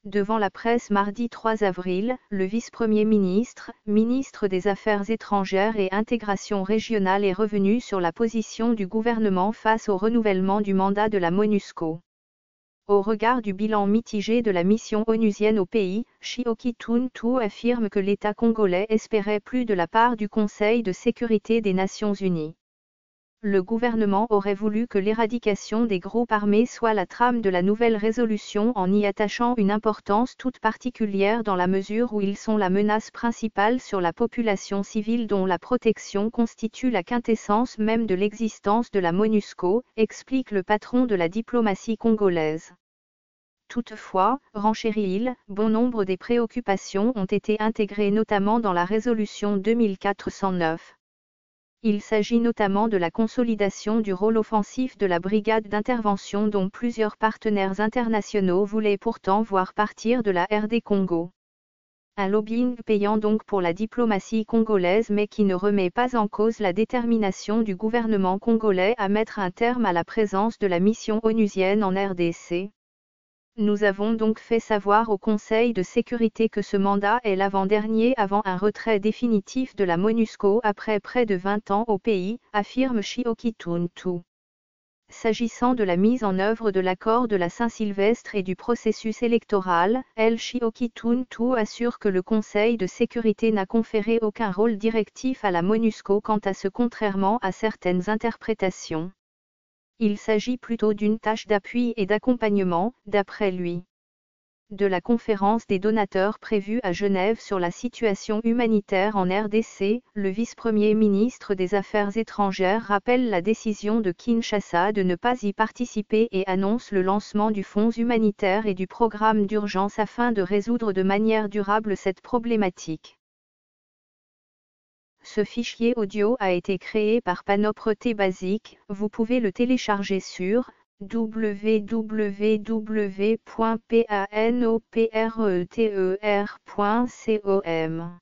Devant la presse mardi 3 avril, le vice-premier ministre, ministre des Affaires étrangères et intégration régionale est revenu sur la position du gouvernement face au renouvellement du mandat de la MONUSCO. Au regard du bilan mitigé de la mission onusienne au pays, Chioki Tountou affirme que l'État congolais espérait plus de la part du Conseil de sécurité des Nations Unies. Le gouvernement aurait voulu que l'éradication des groupes armés soit la trame de la nouvelle résolution en y attachant une importance toute particulière dans la mesure où ils sont la menace principale sur la population civile dont la protection constitue la quintessence même de l'existence de la MONUSCO, explique le patron de la diplomatie congolaise. Toutefois, renchérit-il, bon nombre des préoccupations ont été intégrées notamment dans la résolution 2409. Il s'agit notamment de la consolidation du rôle offensif de la brigade d'intervention dont plusieurs partenaires internationaux voulaient pourtant voir partir de la RD Congo. Un lobbying payant donc pour la diplomatie congolaise mais qui ne remet pas en cause la détermination du gouvernement congolais à mettre un terme à la présence de la mission onusienne en RDC. Nous avons donc fait savoir au Conseil de sécurité que ce mandat est l'avant-dernier avant un retrait définitif de la MONUSCO après près de 20 ans au pays, affirme Chioki Tountou. S'agissant de la mise en œuvre de l'accord de la Saint-Sylvestre et du processus électoral, Chioki Tountou assure que le Conseil de sécurité n'a conféré aucun rôle directif à la MONUSCO quant à ce contrairement à certaines interprétations. Il s'agit plutôt d'une tâche d'appui et d'accompagnement, d'après lui. De la conférence des donateurs prévue à Genève sur la situation humanitaire en RDC, le vice-premier ministre des Affaires étrangères rappelle la décision de Kinshasa de ne pas y participer et annonce le lancement du fonds humanitaire et du programme d'urgence afin de résoudre de manière durable cette problématique. Ce fichier audio a été créé par Panopreter Basic, vous pouvez le télécharger sur www.panopreter.com.